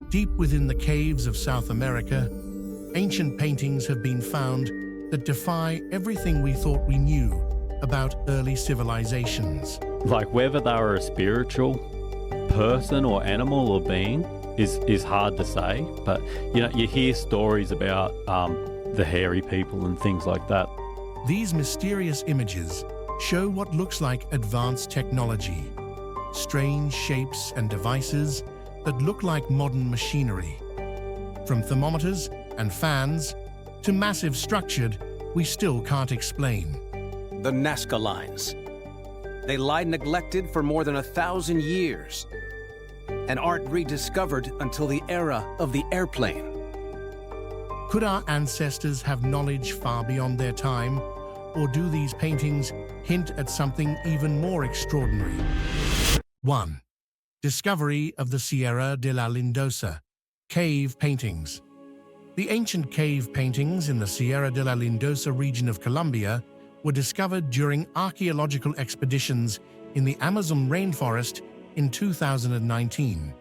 Deep within the caves of South America, ancient paintings have been found that defy everything we thought we knew about early civilizations. Like whether they were a spiritual person or animal or being is hard to say, but you hear stories about the hairy people and things like that. These mysterious images show what looks like advanced technology, strange shapes and devices that look like modern machinery. From thermometers and fans to massive structured we still can't explain. The Nazca lines. They lie neglected for more than 1,000 years, and aren't rediscovered until the era of the airplane. Could our ancestors have knowledge far beyond their time, or do these paintings hint at something even more extraordinary? 1. Discovery of the Sierra de la Lindosa, cave paintings. The ancient cave paintings in the Sierra de la Lindosa region of Colombia were discovered during archaeological expeditions in the Amazon rainforest in 2019.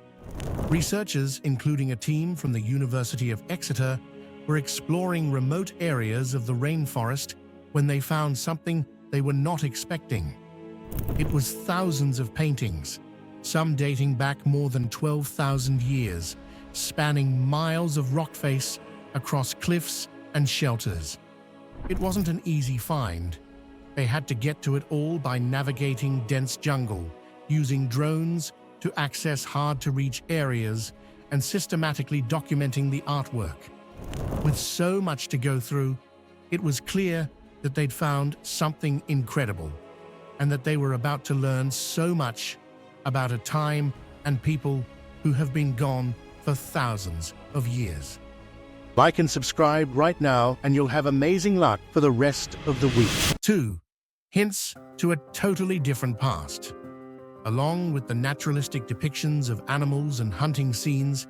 Researchers, including a team from the University of Exeter, were exploring remote areas of the rainforest when they found something they were not expecting. It was thousands of paintings, some dating back more than 12,000 years, spanning miles of rock face across cliffs and shelters. It wasn't an easy find. They had to get to it all by navigating dense jungle, using drones to access hard-to-reach areas, and systematically documenting the artwork. With so much to go through, it was clear that they'd found something incredible, and that they were about to learn so much about a time and people who have been gone for thousands of years. Like and subscribe right now, and you'll have amazing luck for the rest of the week. 2. Hints to a totally different past. Along with the naturalistic depictions of animals and hunting scenes,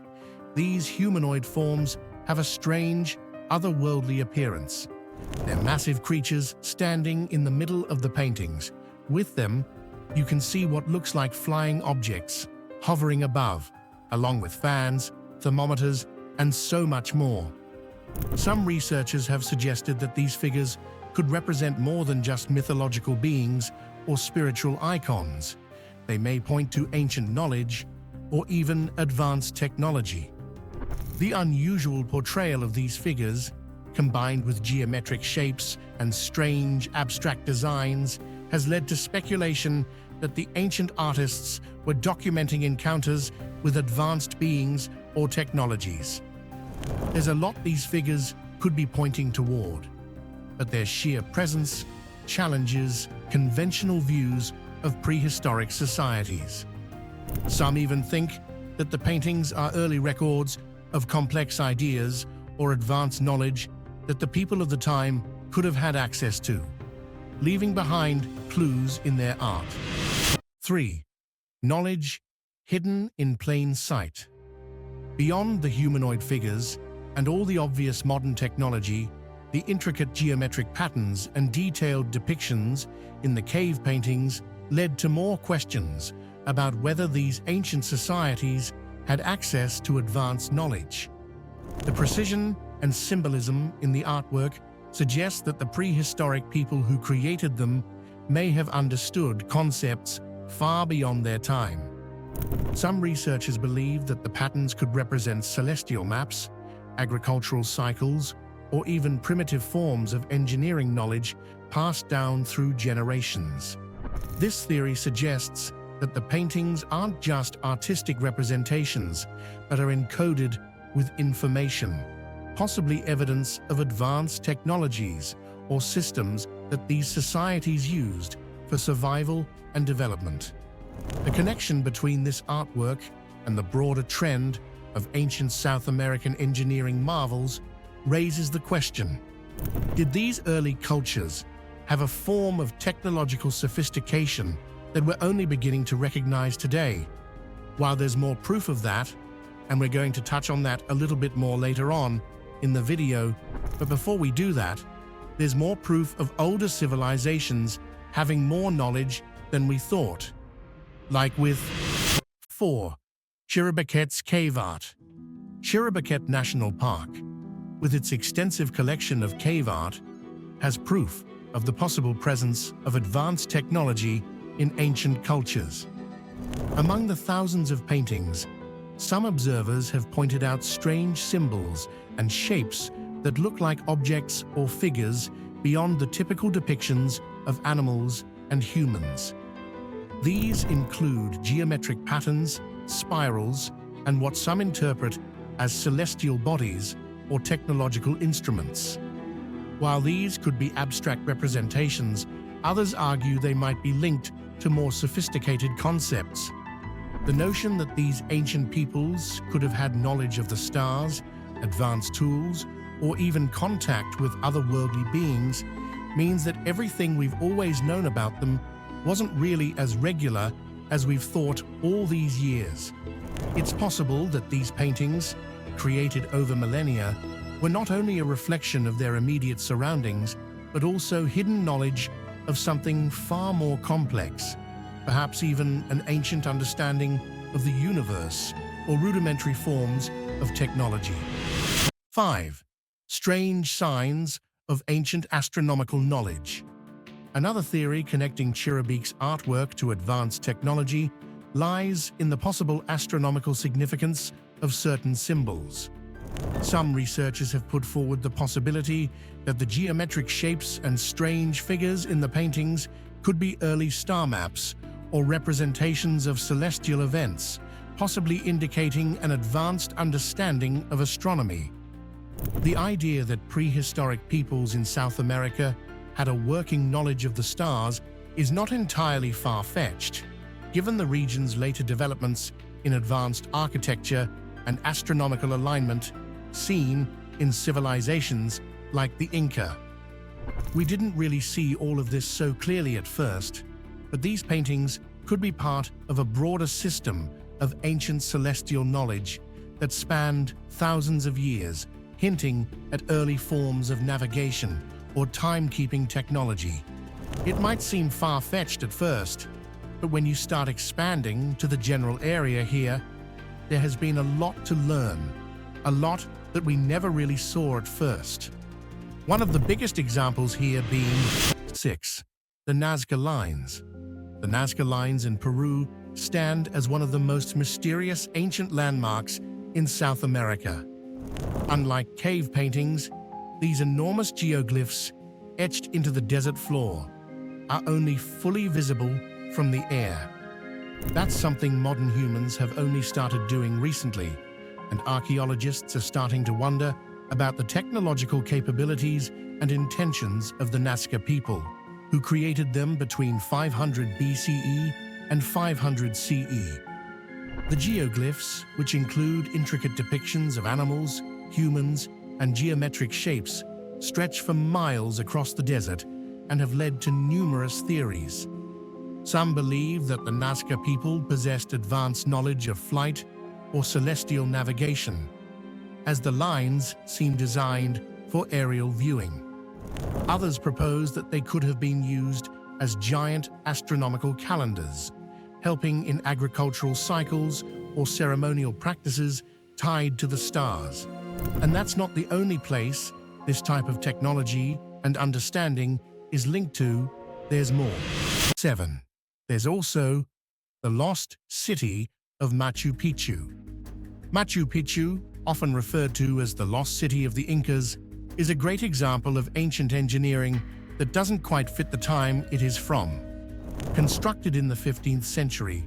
these humanoid forms have a strange, otherworldly appearance. They're massive creatures standing in the middle of the paintings. With them, you can see what looks like flying objects hovering above, along with fans, thermometers, and so much more. Some researchers have suggested that these figures could represent more than just mythological beings or spiritual icons. They may point to ancient knowledge or even advanced technology. The unusual portrayal of these figures, combined with geometric shapes and strange abstract designs, has led to speculation that the ancient artists were documenting encounters with advanced beings or technologies. There's a lot these figures could be pointing toward, but their sheer presence challenges conventional views of prehistoric societies. Some even think that the paintings are early records of complex ideas or advanced knowledge that the people of the time could have had access to, leaving behind clues in their art. 3. Knowledge hidden in plain sight. Beyond the humanoid figures and all the obvious modern technology, the intricate geometric patterns and detailed depictions in the cave paintings led to more questions about whether these ancient societies had access to advanced knowledge. The precision and symbolism in the artwork suggests that the prehistoric people who created them may have understood concepts far beyond their time. Some researchers believe that the patterns could represent celestial maps, agricultural cycles, or even primitive forms of engineering knowledge passed down through generations. This theory suggests that the paintings aren't just artistic representations, but are encoded with information, possibly evidence of advanced technologies or systems that these societies used for survival and development. The connection between this artwork and the broader trend of ancient South American engineering marvels raises the question: did these early cultures have a form of technological sophistication that we're only beginning to recognize today? While there's more proof of that, and we're going to touch on that a little bit more later on in the video, but before we do that, there's more proof of older civilizations having more knowledge than we thought. Like with 4. Chiribiquet's cave art. Chiribahket National Park, with its extensive collection of cave art, has proof of the possible presence of advanced technology in ancient cultures. Among the thousands of paintings, some observers have pointed out strange symbols and shapes that look like objects or figures beyond the typical depictions of animals and humans. These include geometric patterns, spirals, and what some interpret as celestial bodies or technological instruments. While these could be abstract representations, others argue they might be linked to more sophisticated concepts. The notion that these ancient peoples could have had knowledge of the stars, advanced tools, or even contact with otherworldly beings means that everything we've always known about them wasn't really as regular as we've thought all these years. It's possible that these paintings, created over millennia, were not only a reflection of their immediate surroundings, but also hidden knowledge of something far more complex, perhaps even an ancient understanding of the universe or rudimentary forms of technology. 5. Strange signs of ancient astronomical knowledge. Another theory connecting Chiribahket's artwork to advanced technology lies in the possible astronomical significance of certain symbols. Some researchers have put forward the possibility that the geometric shapes and strange figures in the paintings could be early star maps or representations of celestial events, possibly indicating an advanced understanding of astronomy. The idea that prehistoric peoples in South America had a working knowledge of the stars is not entirely far-fetched, given the region's later developments in advanced architecture and astronomical alignment seen in civilizations like the Inca. We didn't really see all of this so clearly at first, but these paintings could be part of a broader system of ancient celestial knowledge that spanned thousands of years, hinting at early forms of navigation or timekeeping technology. It might seem far-fetched at first, but when you start expanding to the general area here, there has been a lot to learn, a lot that we never really saw at first. One of the biggest examples here being 6. The Nazca Lines. The Nazca Lines in Peru stand as one of the most mysterious ancient landmarks in South America. Unlike cave paintings, these enormous geoglyphs etched into the desert floor are only fully visible from the air. That's something modern humans have only started doing recently, and archaeologists are starting to wonder about the technological capabilities and intentions of the Nazca people, who created them between 500 BCE and 500 CE. The geoglyphs, which include intricate depictions of animals, humans, and geometric shapes, stretch for miles across the desert and have led to numerous theories. Some believe that the Nazca people possessed advanced knowledge of flight or celestial navigation, as the lines seem designed for aerial viewing. Others propose that they could have been used as giant astronomical calendars, helping in agricultural cycles or ceremonial practices tied to the stars. And that's not the only place this type of technology and understanding is linked to. There's more. 7. There's also the lost city of Machu Picchu. Machu Picchu, often referred to as the lost city of the Incas, is a great example of ancient engineering that doesn't quite fit the time it is from. Constructed in the 15th century,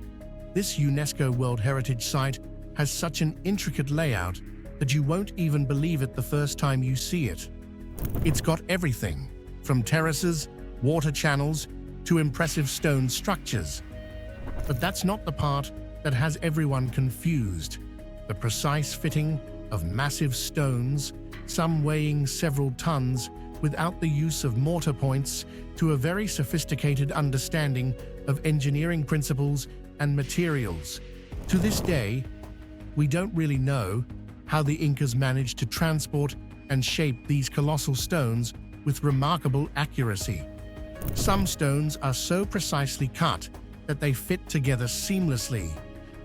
this UNESCO World Heritage Site has such an intricate layout that you won't even believe it the first time you see it. It's got everything, from terraces, water channels, to impressive stone structures. But that's not the part that has everyone confused. The precise fitting of massive stones, some weighing several tons, without the use of mortar points, to a very sophisticated understanding of engineering principles and materials. To this day, we don't really know how the Incas managed to transport and shape these colossal stones with remarkable accuracy. Some stones are so precisely cut that they fit together seamlessly.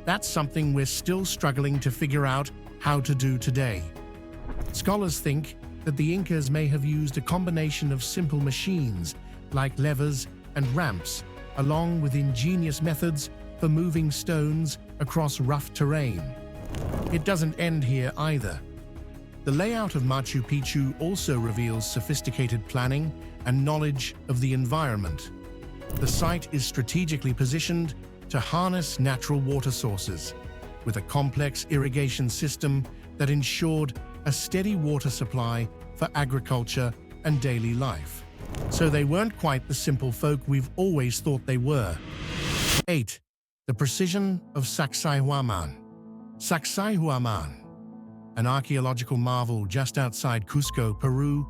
That's something we're still struggling to figure out how to do today. Scholars think that the Incas may have used a combination of simple machines like levers and ramps, along with ingenious methods for moving stones across rough terrain. It doesn't end here either. The layout of Machu Picchu also reveals sophisticated planning and knowledge of the environment. The site is strategically positioned to harness natural water sources, with a complex irrigation system that ensured a steady water supply for agriculture and daily life. So they weren't quite the simple folk we've always thought they were. 8. The precision of Sacsayhuaman. Sacsayhuaman, an archaeological marvel just outside Cusco, Peru,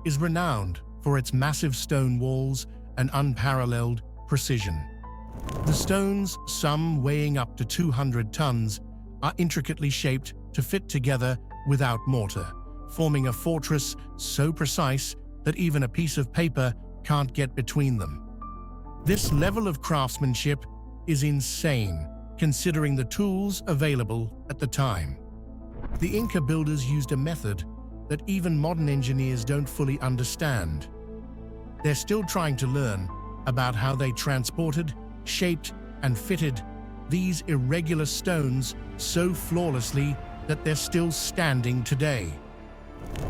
is renowned for its massive stone walls and unparalleled precision. The stones, some weighing up to 200 tons, are intricately shaped to fit together without mortar, forming a fortress so precise that even a piece of paper can't get between them. This level of craftsmanship is insane, considering the tools available at the time. The Inca builders used a method that even modern engineers don't fully understand. They're still trying to learn about how they transported, shaped, and fitted these irregular stones so flawlessly that they're still standing today.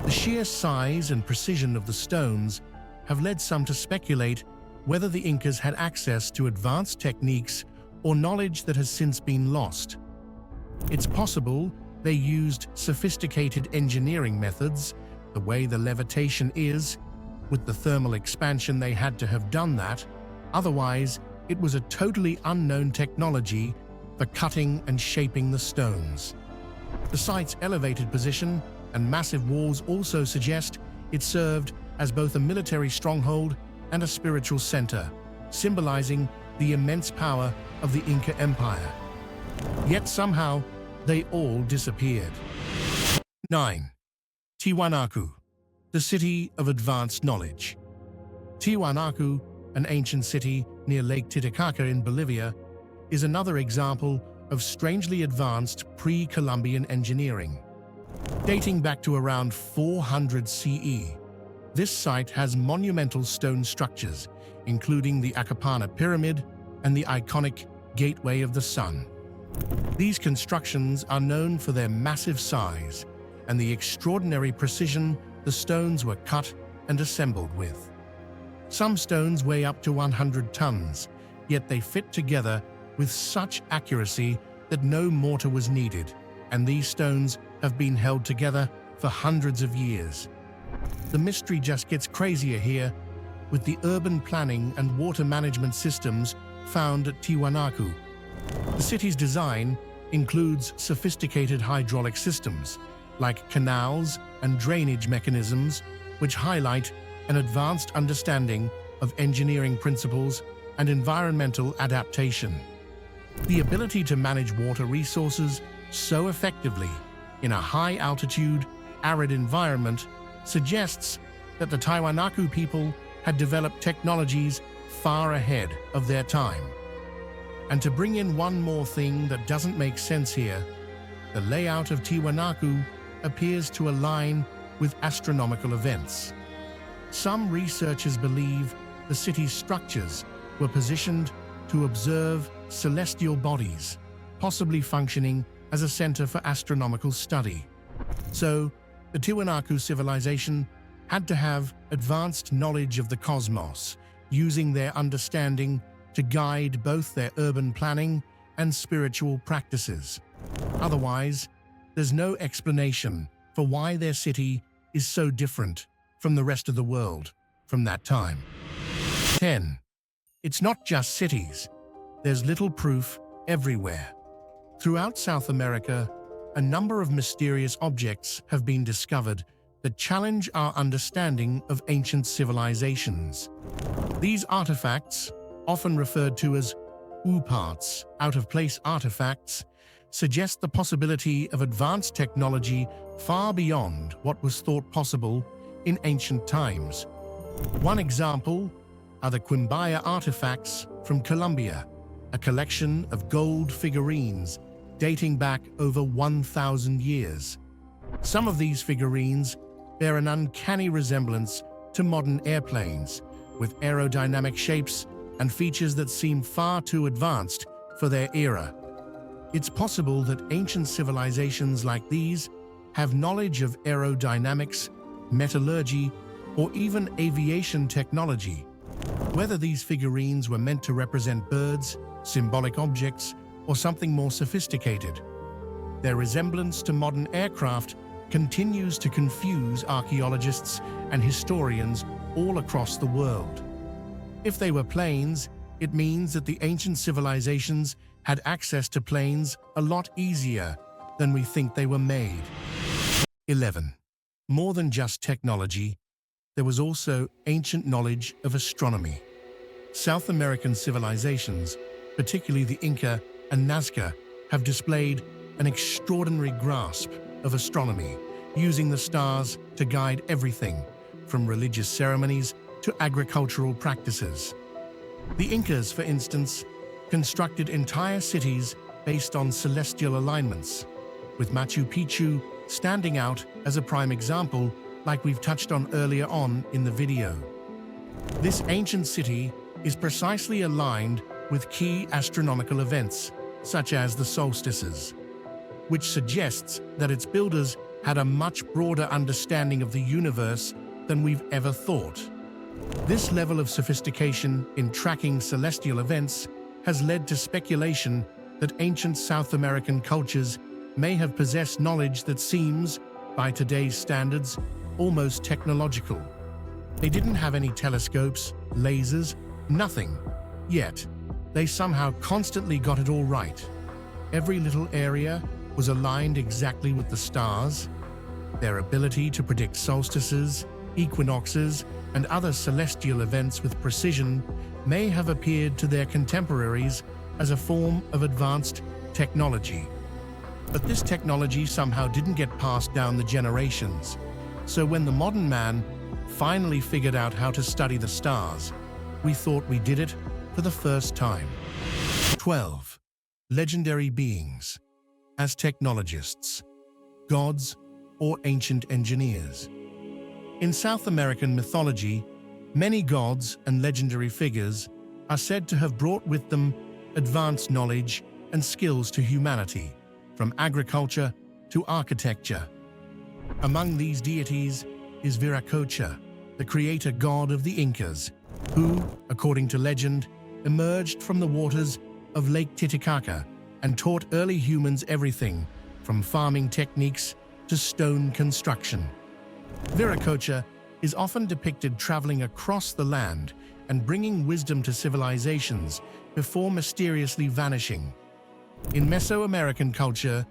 The sheer size and precision of the stones have led some to speculate whether the Incas had access to advanced techniques or knowledge that has since been lost. It's possible they used sophisticated engineering methods, the way the levitation is. With the thermal expansion, they had to have done that. Otherwise, it was a totally unknown technology for cutting and shaping the stones. The site's elevated position and massive walls also suggest it served as both a military stronghold and a spiritual center, symbolizing the immense power of the Inca Empire. Yet somehow, they all disappeared. 9. Tiwanaku, the city of advanced knowledge. Tiwanaku, an ancient city near Lake Titicaca in Bolivia, is another example of strangely advanced pre-Columbian engineering. Dating back to around 400 CE, this site has monumental stone structures, including the Acapana Pyramid and the iconic Gateway of the Sun. These constructions are known for their massive size and the extraordinary precision the stones were cut and assembled with. Some stones weigh up to 100 tons, yet they fit together with such accuracy that no mortar was needed, and these stones have been held together for hundreds of years. The mystery just gets crazier here, with the urban planning and water management systems found at Tiwanaku. The city's design includes sophisticated hydraulic systems, like canals and drainage mechanisms, which highlight an advanced understanding of engineering principles and environmental adaptation. The ability to manage water resources so effectively in a high-altitude, arid environment suggests that the Tiwanaku people had developed technologies far ahead of their time. And to bring in one more thing that doesn't make sense here, the layout of Tiwanaku appears to align with astronomical events. Some researchers believe the city's structures were positioned to observe celestial bodies, possibly functioning as a center for astronomical study. So, the Tiwanaku civilization had to have advanced knowledge of the cosmos, using their understanding to guide both their urban planning and spiritual practices. Otherwise, there's no explanation for why their city is so different from the rest of the world from that time. 10. It's not just cities. There's little proof everywhere. Throughout South America, a number of mysterious objects have been discovered that challenge our understanding of ancient civilizations. These artifacts, often referred to as parts, out-of-place artifacts, suggest the possibility of advanced technology far beyond what was thought possible in ancient times. One example are the Quimbaya artifacts from Colombia, a collection of gold figurines dating back over 1,000 years. Some of these figurines bear an uncanny resemblance to modern airplanes, with aerodynamic shapes and features that seem far too advanced for their era. It's possible that ancient civilizations like these have knowledge of aerodynamics, metallurgy, or even aviation technology. Whether these figurines were meant to represent birds, symbolic objects, or something more sophisticated, their resemblance to modern aircraft continues to confuse archaeologists and historians all across the world. If they were planes, it means that the ancient civilizations had access to planes a lot easier than we think they were made. 11. More than just technology, there was also ancient knowledge of astronomy. South American civilizations, particularly the Inca and Nazca, have displayed an extraordinary grasp of astronomy, using the stars to guide everything from religious ceremonies to agricultural practices. The Incas, for instance, constructed entire cities based on celestial alignments, with Machu Picchu standing out as a prime example, like we've touched on earlier on in the video. This ancient city is precisely aligned with key astronomical events, such as the solstices, which suggests that its builders had a much broader understanding of the universe than we've ever thought. This level of sophistication in tracking celestial events has led to speculation that ancient South American cultures may have possessed knowledge that seems, by today's standards, almost technological. They didn't have any telescopes, lasers, nothing. Yet, they somehow constantly got it all right. Every little area was aligned exactly with the stars. Their ability to predict solstices, equinoxes, and other celestial events with precision may have appeared to their contemporaries as a form of advanced technology. But this technology somehow didn't get passed down the generations. So when the modern man finally figured out how to study the stars, we thought we did it for the first time. 12. Legendary beings. As technologists, gods, or ancient engineers. In South American mythology, many gods and legendary figures are said to have brought with them advanced knowledge and skills to humanity, from agriculture to architecture. Among these deities is Viracocha, the creator god of the Incas, who, according to legend, emerged from the waters of Lake Titicaca and taught early humans everything from farming techniques to stone construction. Viracocha is often depicted traveling across the land and bringing wisdom to civilizations before mysteriously vanishing. In Mesoamerican culture,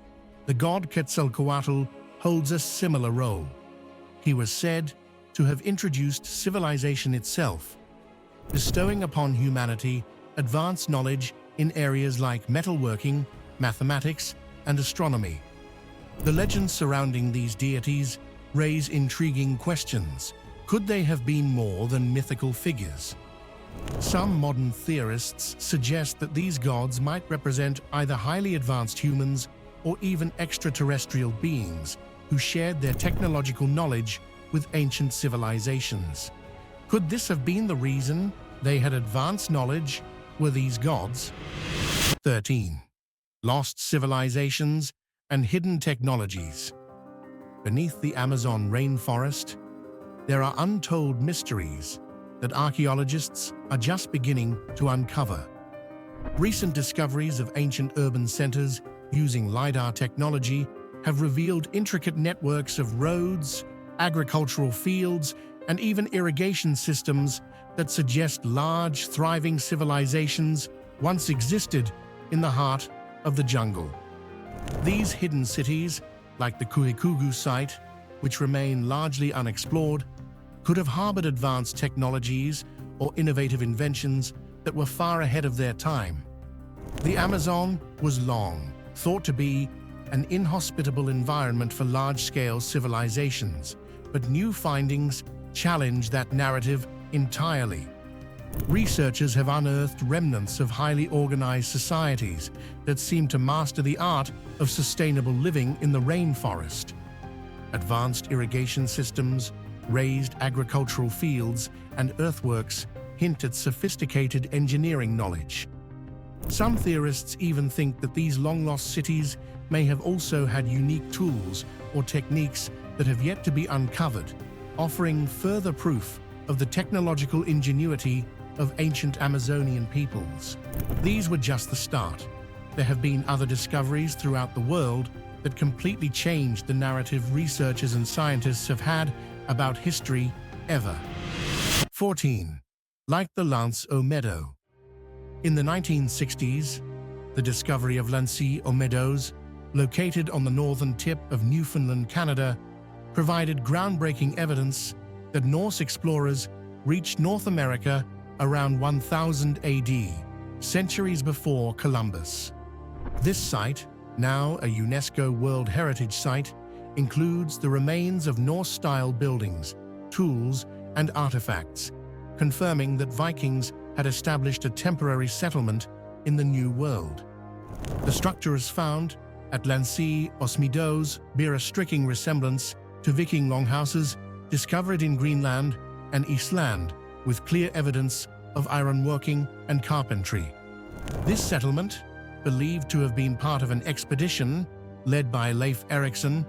the god Quetzalcoatl holds a similar role. He was said to have introduced civilization itself, bestowing upon humanity advanced knowledge in areas like metalworking, mathematics, and astronomy. The legends surrounding these deities raise intriguing questions. Could they have been more than mythical figures? Some modern theorists suggest that these gods might represent either highly advanced humans or even extraterrestrial beings who shared their technological knowledge with ancient civilizations. Could this have been the reason they had advanced knowledge? Were these gods? 13. Lost civilizations and hidden technologies. Beneath the Amazon rainforest, there are untold mysteries that archaeologists are just beginning to uncover. Recent discoveries of ancient urban centers using LiDAR technology have revealed intricate networks of roads, agricultural fields, and even irrigation systems that suggest large, thriving civilizations once existed in the heart of the jungle. These hidden cities, like the Kuikugu site, which remain largely unexplored, could have harbored advanced technologies or innovative inventions that were far ahead of their time. The Amazon was long thought to be an inhospitable environment for large-scale civilizations, but new findings challenge that narrative entirely. Researchers have unearthed remnants of highly organized societies that seem to master the art of sustainable living in the rainforest. Advanced irrigation systems, raised agricultural fields, and earthworks hint at sophisticated engineering knowledge. Some theorists even think that these long-lost cities may have also had unique tools or techniques that have yet to be uncovered, offering further proof of the technological ingenuity of ancient Amazonian peoples. These were just the start. There have been other discoveries throughout the world that completely changed the narrative researchers and scientists have had about history ever. 14. Like the Lance aux Meadows. In the 1960s, the discovery of Lance aux Meadows, located on the northern tip of Newfoundland, Canada, provided groundbreaking evidence that Norse explorers reached North America around 1000 AD, centuries before Columbus. This site, now a UNESCO World Heritage Site, includes the remains of Norse-style buildings, tools, and artifacts, confirming that Vikings had established a temporary settlement in the New World. The structures found at Lance aux Meadows bear a striking resemblance to Viking longhouses discovered in Greenland and Iceland, with clear evidence of ironworking and carpentry. This settlement, believed to have been part of an expedition led by Leif Erikson,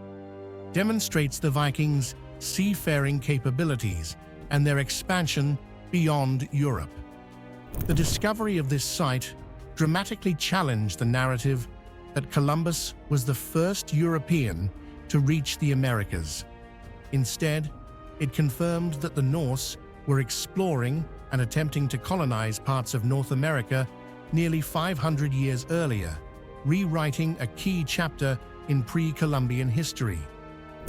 demonstrates the Vikings' seafaring capabilities and their expansion beyond Europe. The discovery of this site dramatically challenged the narrative that Columbus was the first European to reach the Americas. Instead, it confirmed that the Norse were exploring and attempting to colonize parts of North America nearly 500 years earlier, rewriting a key chapter in pre-Columbian history,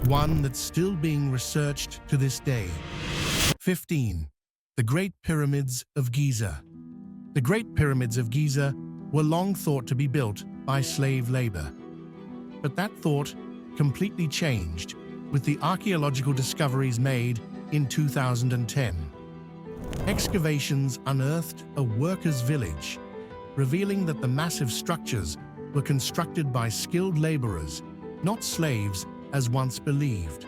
one that's still being researched to this day. 15. The Great Pyramids of Giza. The Great Pyramids of Giza were long thought to be built by slave labor. But that thought completely changed with the archaeological discoveries made in 2010. Excavations unearthed a workers' village, revealing that the massive structures were constructed by skilled laborers, not slaves as once believed.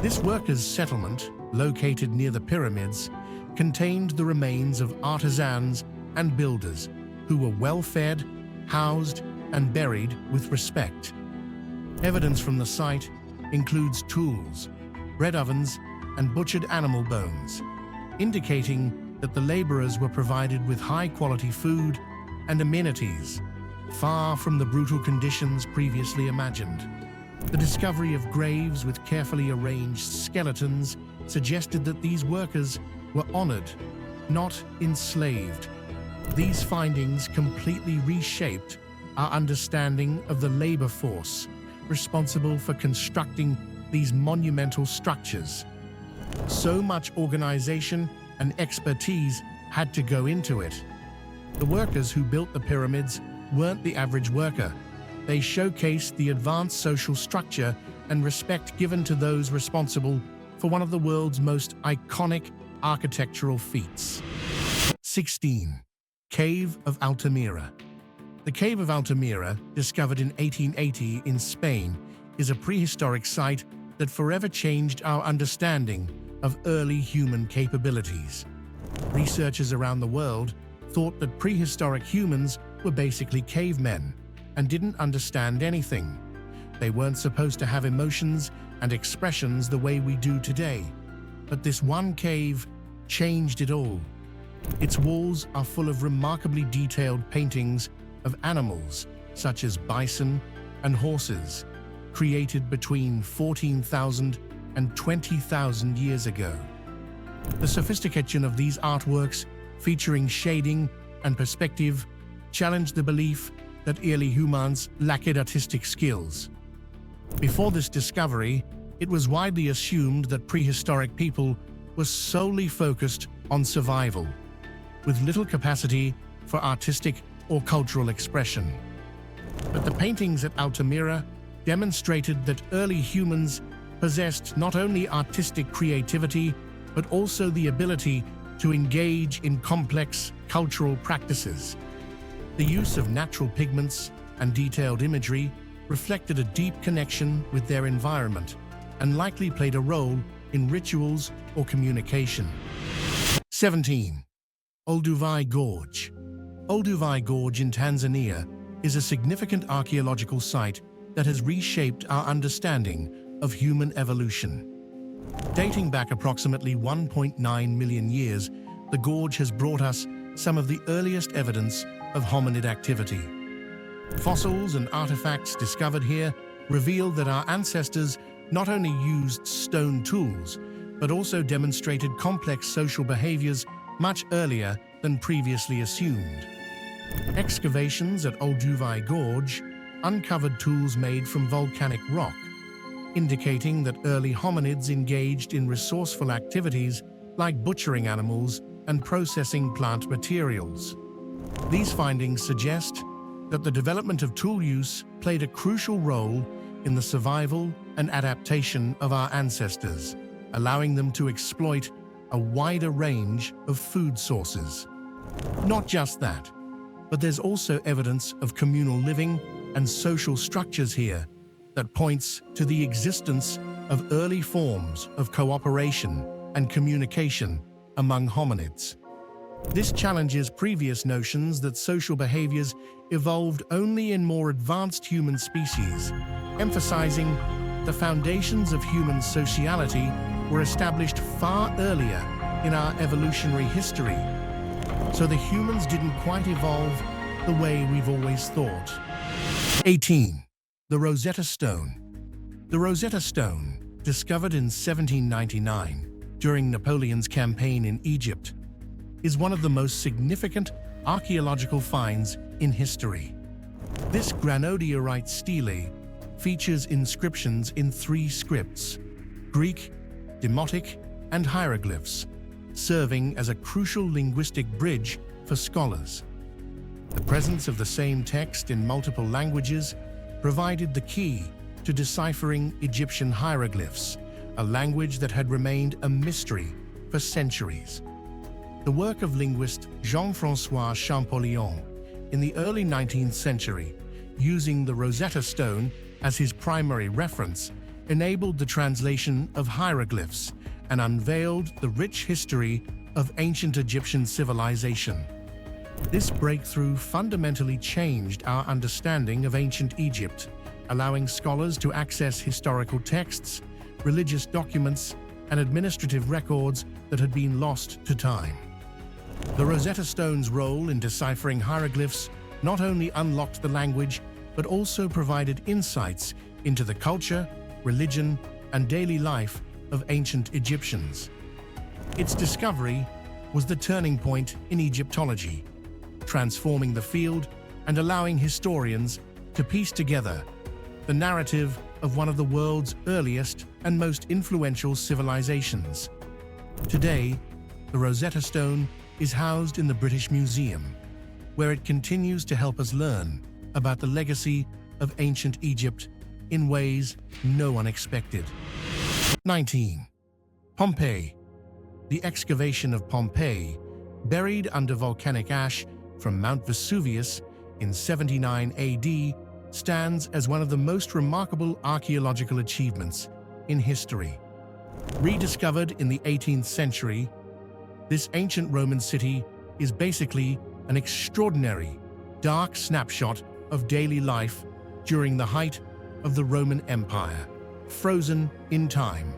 This workers' settlement, located near the pyramids, contained the remains of artisans and builders who were well-fed, housed, and buried with respect. Evidence from the site includes tools, bread ovens, and butchered animal bones, indicating that the laborers were provided with high-quality food and amenities, far from the brutal conditions previously imagined. The discovery of graves with carefully arranged skeletons suggested that these workers were honored, not enslaved. These findings completely reshaped our understanding of the labor force responsible for constructing these monumental structures. So much organization and expertise had to go into it. The workers who built the pyramids weren't the average worker. They showcased the advanced social structure and respect given to those responsible for one of the world's most iconic architectural feats. 16. Cave of Altamira. The Cave of Altamira, discovered in 1880 in Spain, is a prehistoric site that forever changed our understanding of early human capabilities. Researchers around the world thought that prehistoric humans were basically cavemen and didn't understand anything. They weren't supposed to have emotions and expressions the way we do today. But this one cave changed it all. Its walls are full of remarkably detailed paintings of animals such as bison and horses, created between 14,000 and 20,000 years ago. The sophistication of these artworks, featuring shading and perspective, challenged the belief that early humans lacked artistic skills. Before this discovery, it was widely assumed that prehistoric people were solely focused on survival, with little capacity for artistic or cultural expression. But the paintings at Altamira demonstrated that early humans possessed not only artistic creativity, but also the ability to engage in complex cultural practices. The use of natural pigments and detailed imagery reflected a deep connection with their environment and likely played a role in rituals or communication. 17. Olduvai Gorge. Olduvai Gorge in Tanzania is a significant archaeological site that has reshaped our understanding of human evolution. Dating back approximately 1.9 million years, the gorge has brought us some of the earliest evidence of hominid activity. Fossils and artifacts discovered here reveal that our ancestors not only used stone tools, but also demonstrated complex social behaviors much earlier than previously assumed. Excavations at Olduvai Gorge uncovered tools made from volcanic rock, indicating that early hominids engaged in resourceful activities like butchering animals and processing plant materials. These findings suggest that the development of tool use played a crucial role in the survival and adaptation of our ancestors, allowing them to exploit a wider range of food sources. Not just that, but there's also evidence of communal living and social structures here that points to the existence of early forms of cooperation and communication among hominids. This challenges previous notions that social behaviors evolved only in more advanced human species, emphasizing the foundations of human sociality were established far earlier in our evolutionary history. So the humans didn't quite evolve the way we've always thought. 18. The Rosetta Stone. The Rosetta Stone, discovered in 1799 during Napoleon's campaign in Egypt, is one of the most significant archaeological finds in history. This granodiorite stele features inscriptions in 3 scripts: Greek, Demotic, and hieroglyphs, serving as a crucial linguistic bridge for scholars. The presence of the same text in multiple languages provided the key to deciphering Egyptian hieroglyphs, a language that had remained a mystery for centuries. The work of linguist Jean-François Champollion in the early 19th century, using the Rosetta Stone as his primary reference, enabled the translation of hieroglyphs and unveiled the rich history of ancient Egyptian civilization. This breakthrough fundamentally changed our understanding of ancient Egypt, allowing scholars to access historical texts, religious documents, and administrative records that had been lost to time. The Rosetta Stone's role in deciphering hieroglyphs not only unlocked the language, but also provided insights into the culture, religion, and daily life of ancient Egyptians. Its discovery was the turning point in Egyptology, transforming the field and allowing historians to piece together the narrative of one of the world's earliest and most influential civilizations. Today, the Rosetta Stone is housed in the British Museum, where it continues to help us learn about the legacy of ancient Egypt in ways no one expected. 19. Pompeii. The excavation of Pompeii, buried under volcanic ash from Mount Vesuvius in 79 AD, stands as one of the most remarkable archaeological achievements in history. Rediscovered in the 18th century, this ancient Roman city is basically an extraordinary, dark snapshot of daily life during the height of the Roman Empire, frozen in time.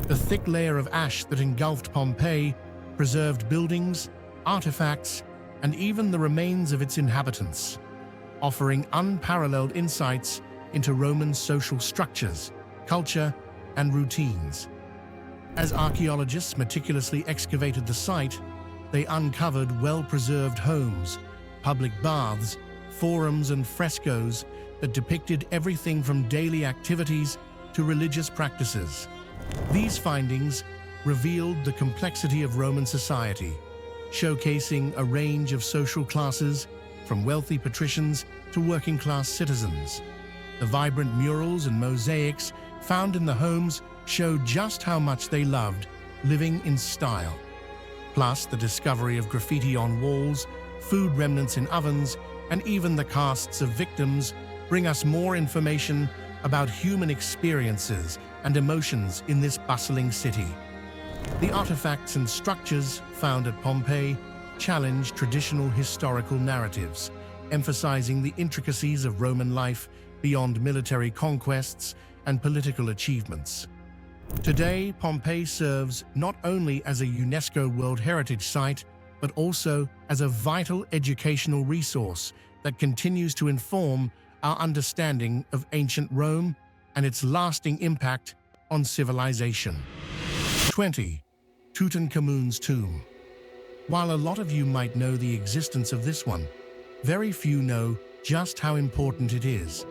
The thick layer of ash that engulfed Pompeii preserved buildings, artifacts, and even the remains of its inhabitants, offering unparalleled insights into Roman social structures, culture, and routines. As archaeologists meticulously excavated the site, they uncovered well-preserved homes, public baths, forums, and frescoes that depicted everything from daily activities to religious practices. These findings revealed the complexity of Roman society, showcasing a range of social classes, from wealthy patricians to working-class citizens. The vibrant murals and mosaics found in the homes showed just how much they loved living in style. Plus, the discovery of graffiti on walls, food remnants in ovens, and even the casts of victims bring us more information about human experiences and emotions in this bustling city. The artifacts and structures found at Pompeii challenge traditional historical narratives, emphasizing the intricacies of Roman life beyond military conquests and political achievements. Today, Pompeii serves not only as a UNESCO World Heritage Site, but also as a vital educational resource that continues to inform our understanding of ancient Rome and its lasting impact on civilization. 20. Tutankhamun's tomb. While a lot of you might know the existence of this one, very few know just how important it is.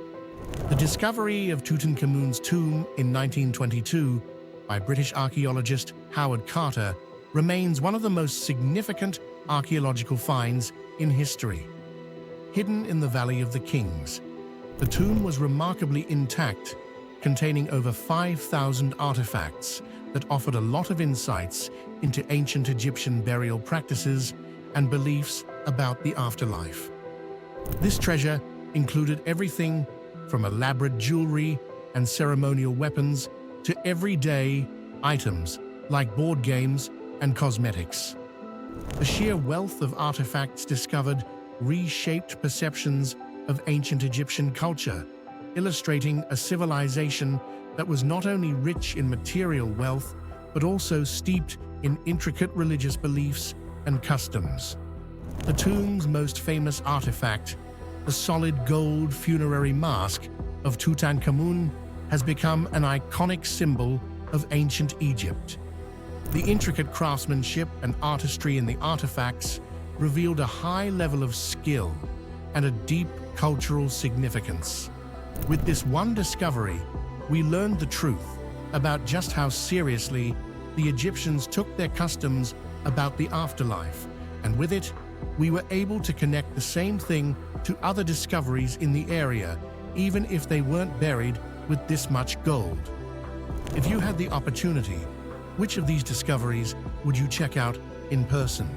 The discovery of Tutankhamun's tomb in 1922 by British archaeologist Howard Carter remains one of the most significant archaeological finds in history. Hidden in the Valley of the Kings, the tomb was remarkably intact, containing over 5,000 artifacts that offered a lot of insights into ancient Egyptian burial practices and beliefs about the afterlife. This treasure included everything from elaborate jewelry and ceremonial weapons to everyday items like board games and cosmetics. The sheer wealth of artifacts discovered reshaped perceptions of ancient Egyptian culture, illustrating a civilization that was not only rich in material wealth, but also steeped in intricate religious beliefs and customs. The tomb's most famous artifact, the solid gold funerary mask of Tutankhamun, has become an iconic symbol of ancient Egypt. The intricate craftsmanship and artistry in the artifacts revealed a high level of skill and a deep cultural significance. With this one discovery, we learned the truth about just how seriously the Egyptians took their customs about the afterlife, and with it, we were able to connect the same thing to other discoveries in the area, even if they weren't buried with this much gold. If you had the opportunity, which of these discoveries would you check out in person?